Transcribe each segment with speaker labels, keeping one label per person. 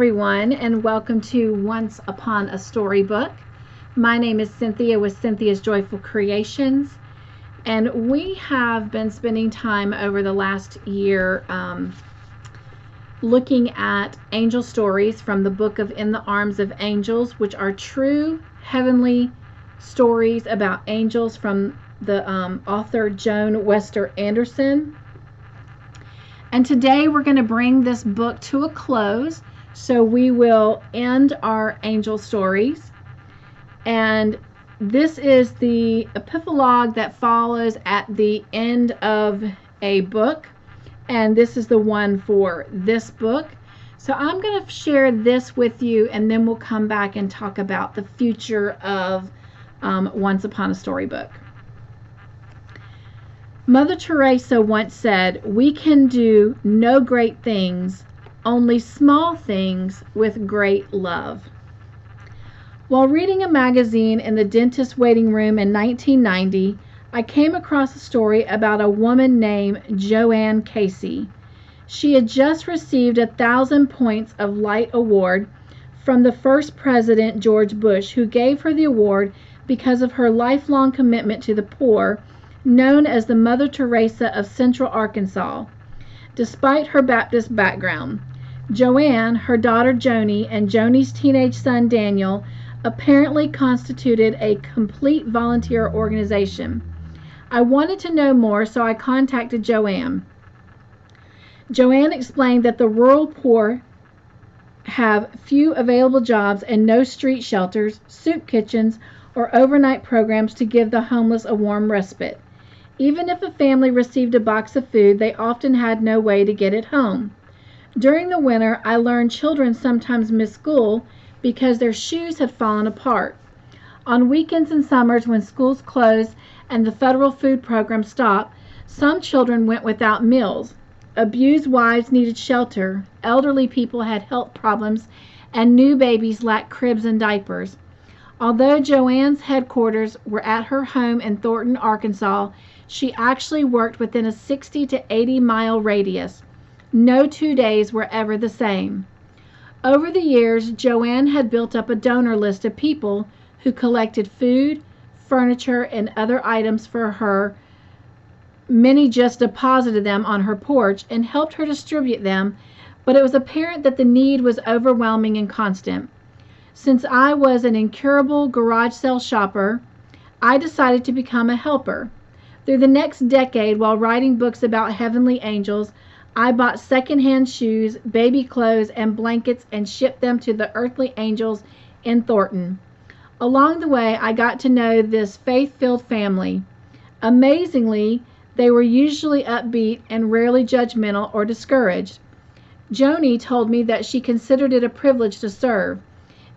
Speaker 1: everyone, and welcome to Once Upon a Storybook. My name is Cynthia with Cynthia's Joyful Creations, and we have been spending time over the last year looking at angel stories from the book of In the Arms of Angels, which are true heavenly stories about angels from the author Joan Wester Anderson. And today we're going to bring this book to a close. So we will end our angel stories. And this is the epilogue that follows at the end of a book. And this is the one for this book. So I'm going to share this with you, and then we'll come back and talk about the future of Once Upon a Storybook. Mother Teresa once said, "We can do no great things, only small things with great love." While reading a magazine in the dentist waiting room in 1990, I came across a story about a woman named Joanne Casey. She had just received a 1,000 points of light award from the first president, George Bush, who gave her the award because of her lifelong commitment to the poor, known as the Mother Teresa of Central Arkansas. Despite her Baptist background, Joanne, her daughter Joanie, and Joanie's teenage son Daniel apparently constituted a complete volunteer organization. I wanted to know more, so I contacted Joanne. Joanne explained that the rural poor have few available jobs and no street shelters, soup kitchens, or overnight programs to give the homeless a warm respite. Even if a family received a box of food, they often had no way to get it home. During the winter, I learned children sometimes missed school because their shoes had fallen apart. On weekends and summers when schools closed and the federal food program stopped, some children went without meals. Abused wives needed shelter, elderly people had health problems, and new babies lacked cribs and diapers. Although Joanne's headquarters were at her home in Thornton, Arkansas, she actually worked within a 60 to 80 mile radius. No 2 days were ever the same. Over the years, Joanne had built up a donor list of people who collected food, furniture, and other items for her. Many just deposited them on her porch and helped her distribute them, but it was apparent that the need was overwhelming and constant. Since I was an incurable garage sale shopper, I decided to become a helper. Through the next decade, while writing books about heavenly angels, I bought secondhand shoes, baby clothes, and blankets and shipped them to the earthly angels in Thornton. Along the way, I got to know this faith-filled family. Amazingly, they were usually upbeat and rarely judgmental or discouraged. Joanie told me that she considered it a privilege to serve.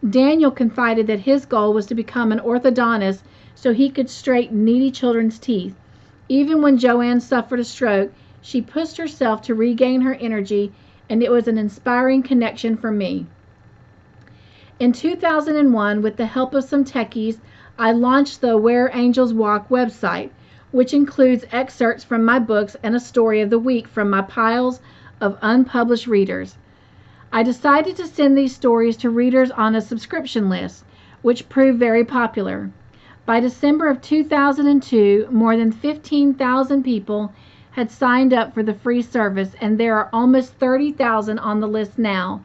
Speaker 1: Daniel confided that his goal was to become an orthodontist so he could straighten needy children's teeth. Even when Joanne suffered a stroke, she pushed herself to regain her energy, and it was an inspiring connection for me. In 2001, with the help of some techies, I launched the Where Angels Walk website, which includes excerpts from my books and a story of the week from my piles of unpublished readers. I decided to send these stories to readers on a subscription list, which proved very popular. By December of 2002, more than 15,000 people had signed up for the free service, and there are almost 30,000 on the list now.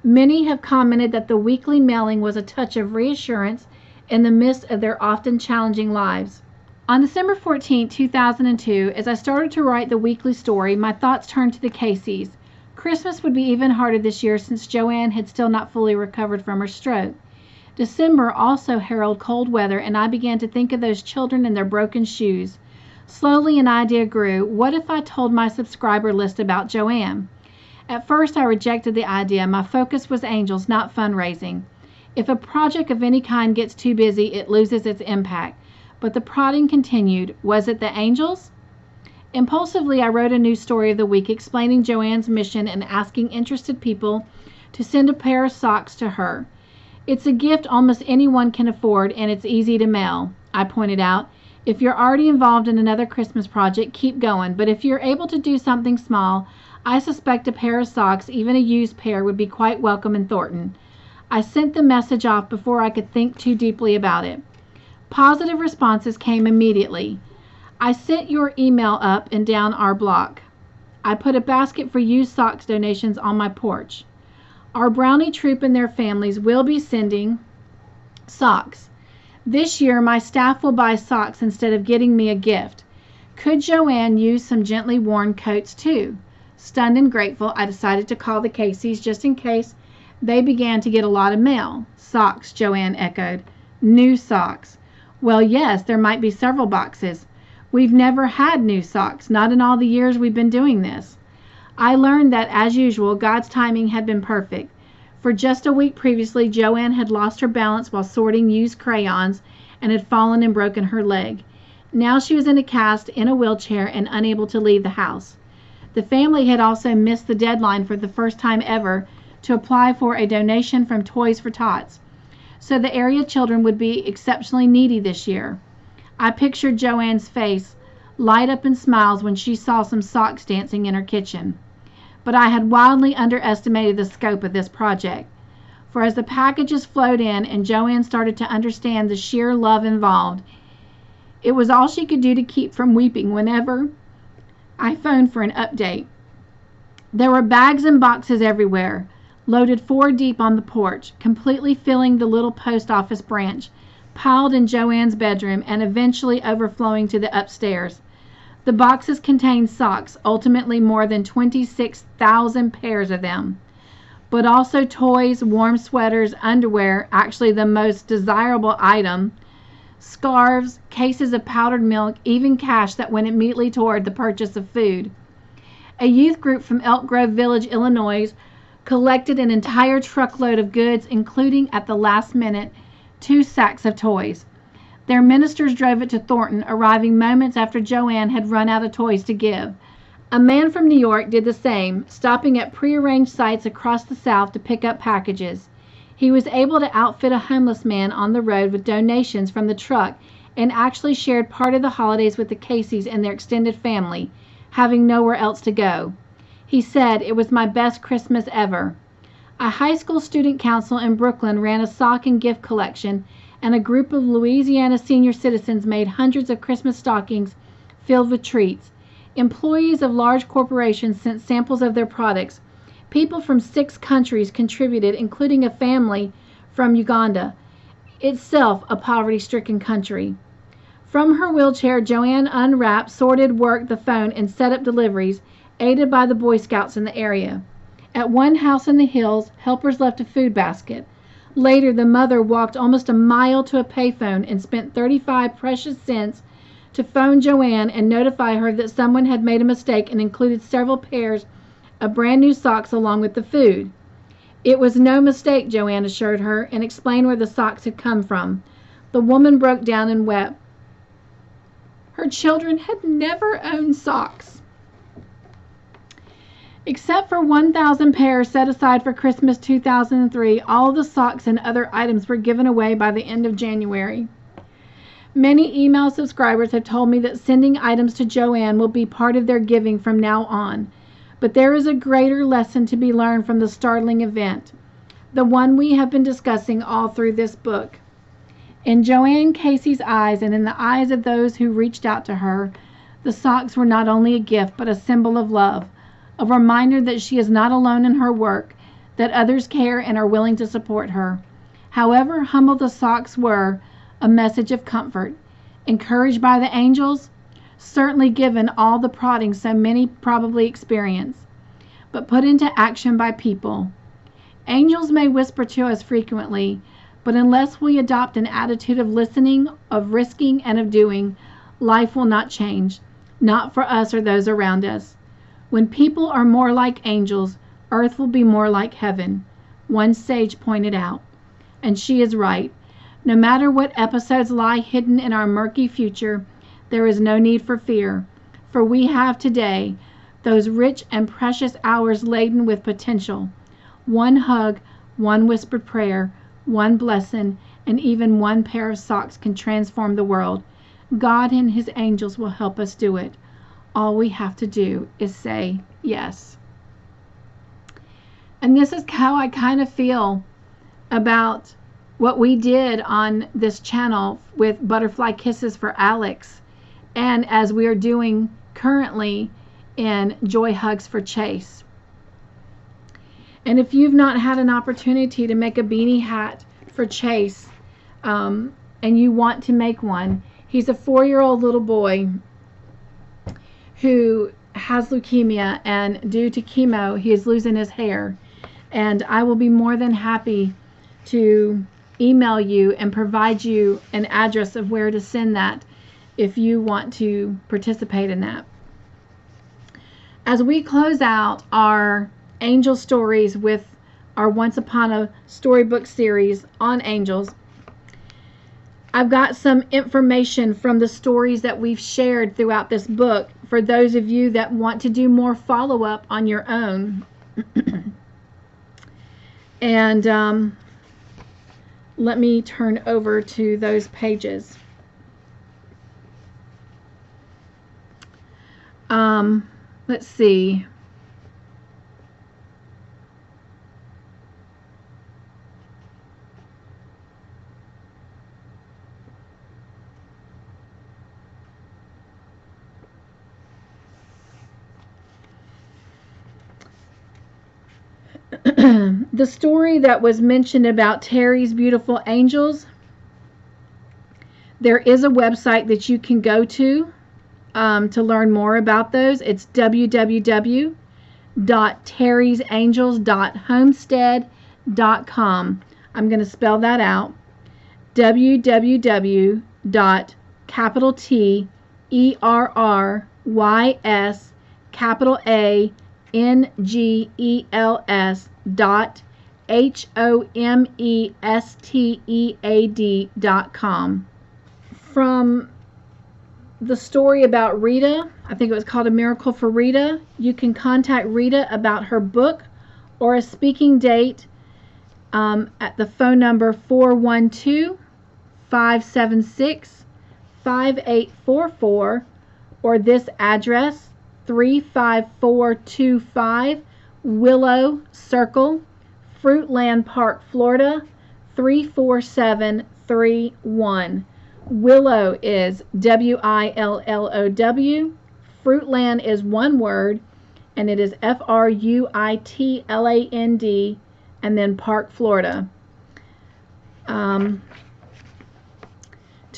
Speaker 1: Many have commented that the weekly mailing was a touch of reassurance in the midst of their often challenging lives. On December 14, 2002, as I started to write the weekly story, my thoughts turned to the Caseys. Christmas would be even harder this year since Joanne had still not fully recovered from her stroke. December also heralded cold weather, and I began to think of those children and their broken shoes. Slowly an idea grew. What if I told my subscriber list about Joanne? At first I rejected the idea. My focus was angels, not fundraising. If a project of any kind gets too busy, it loses its impact. But the prodding continued. Was it the angels? Impulsively, I wrote a new story of the week explaining Joanne's mission and asking interested people to send a pair of socks to her. It's a gift almost anyone can afford, and it's easy to mail, I pointed out. If you're already involved in another Christmas project, keep going. But if you're able to do something small, I suspect a pair of socks, even a used pair, would be quite welcome in Thornton. I sent the message off before I could think too deeply about it. Positive responses came immediately. I sent your email up and down our block. I put a basket for used socks donations on my porch. Our brownie troop and their families will be sending socks. This year, my staff will buy socks instead of getting me a gift. Could Joanne use some gently worn coats too? Stunned and grateful, I decided to call the Caseys just in case they began to get a lot of mail. Socks, Joanne echoed. New socks. Well, yes, there might be several boxes. We've never had new socks, not in all the years we've been doing this. I learned that, as usual, God's timing had been perfect. For just a week previously, Joanne had lost her balance while sorting used crayons and had fallen and broken her leg. Now she was in a cast, in a wheelchair, and unable to leave the house. The family had also missed the deadline for the first time ever to apply for a donation from Toys for Tots, so the area children would be exceptionally needy this year. I pictured Joanne's face light up in smiles when she saw some socks dancing in her kitchen. But I had wildly underestimated the scope of this project. For as the packages flowed in and Joanne started to understand the sheer love involved, it was all she could do to keep from weeping whenever I phoned for an update. There were bags and boxes everywhere, loaded 4 deep on the porch, completely filling the little post office branch, piled in Joanne's bedroom, and eventually overflowing to the upstairs. The boxes contained socks, ultimately more than 26,000 pairs of them, but also toys, warm sweaters, underwear, actually the most desirable item, scarves, cases of powdered milk, even cash that went immediately toward the purchase of food. A youth group from Elk Grove Village, Illinois, collected an entire truckload of goods, including, at the last minute, 2 sacks of toys. Their ministers drove it to Thornton, arriving moments after Joanne had run out of toys to give. A man from New York did the same, stopping at prearranged sites across the South to pick up packages. He was able to outfit a homeless man on the road with donations from the truck and actually shared part of the holidays with the Caseys and their extended family, having nowhere else to go. He said, "It was my best Christmas ever." A high school student council in Brooklyn ran a sock and gift collection, and a group of Louisiana senior citizens made hundreds of Christmas stockings filled with treats. Employees of large corporations sent samples of their products. People from 6 countries contributed, including a family from Uganda, itself a poverty-stricken country. From her wheelchair, Joanne unwrapped, sorted, worked the phone, and set up deliveries, aided by the Boy Scouts in the area. At one house in the hills, helpers left a food basket. Later, the mother walked almost a mile to a payphone and spent 35 precious cents to phone Joanne and notify her that someone had made a mistake and included several pairs of brand new socks along with the food. It was no mistake, Joanne assured her, and explained where the socks had come from. The woman broke down and wept. Her children had never owned socks. Except for 1,000 pairs set aside for Christmas 2003, all the socks and other items were given away by the end of January. Many email subscribers have told me that sending items to Joanne will be part of their giving from now on. But there is a greater lesson to be learned from the startling event, the one we have been discussing all through this book. In Joanne Casey's eyes and in the eyes of those who reached out to her, the socks were not only a gift but a symbol of love, a reminder that she is not alone in her work, that others care and are willing to support her. However humble the socks were, a message of comfort. Encouraged by the angels? Certainly, given all the prodding so many probably experience, but put into action by people. Angels may whisper to us frequently, but unless we adopt an attitude of listening, of risking, and of doing, life will not change, not for us or those around us. When people are more like angels, earth will be more like heaven, one sage pointed out. And she is right. No matter what episodes lie hidden in our murky future, there is no need for fear, for we have today those rich and precious hours laden with potential. One hug, one whispered prayer, one blessing, and even one pair of socks can transform the world. God and his angels will help us do it. All we have to do is say yes. And this is how I kind of feel about what we did on this channel with Butterfly Kisses for Alex, and as we are doing currently in Joy Hugs for Chase. And if you've not had an opportunity to make a beanie hat for Chase, and you want to make one, he's a 4-year-old little boy who has leukemia, and due to chemo, he is losing his hair. And I will be more than happy to email you and provide you an address of where to send that if you want to participate in that. As we close out our angel stories with our Once Upon a Storybook series on angels, I've got some information from the stories that we've shared throughout this book for those of you that want to do more follow-up on your own. And let me turn over to those pages. Let's see. The story that was mentioned about Terry's beautiful angels, there is a website that you can go to learn more about those. It's www.terrysangels.homestead.com. I'm going to spell that out. www.terrysangels.homestead.com. From the story about Rita, I think it was called A Miracle for Rita, you can contact Rita about her book or a speaking date at the phone number 412-576-5844 or this address, 35425 Willow Circle, Fruitland Park, Florida, 34731. Willow is Willow. Fruitland is one word, and it is Fruitland, and then Park, Florida. To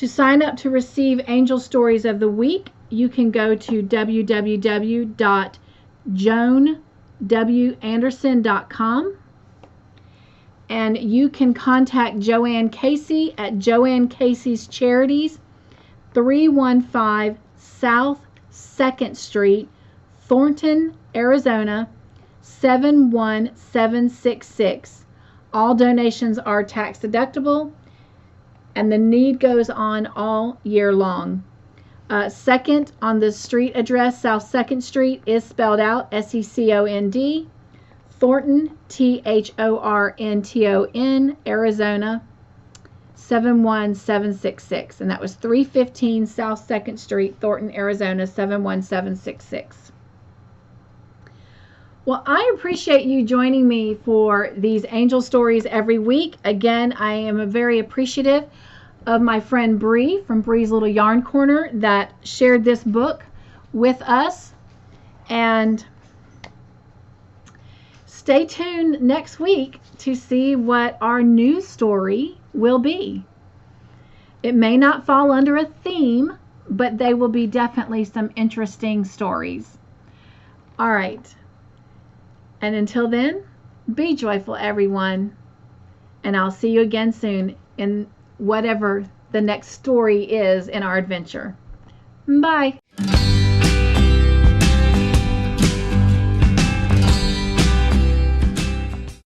Speaker 1: sign up to receive Angel Stories of the Week, you can go to www.joanwanderson.com. And you can contact Joanne Casey at Joanne Casey's Charities, 315 South 2nd Street, Thornton, Arizona, 71766. All donations are tax deductible, and the need goes on all year long. Second on the street address, South 2nd Street, is spelled out SECOND. Thornton, THORNTON, Arizona, 71766. And that was 315 South 2nd Street, Thornton, Arizona, 71766. Well, I appreciate you joining me for these angel stories every week. Again, I am very appreciative of my friend Bree from Bree's Little Yarn Corner that shared this book with us. And stay tuned next week to see what our new story will be. It may not fall under a theme, but they will be definitely some interesting stories. All right. And until then, be joyful, everyone. And I'll see you again soon in whatever the next story is in our adventure. Bye.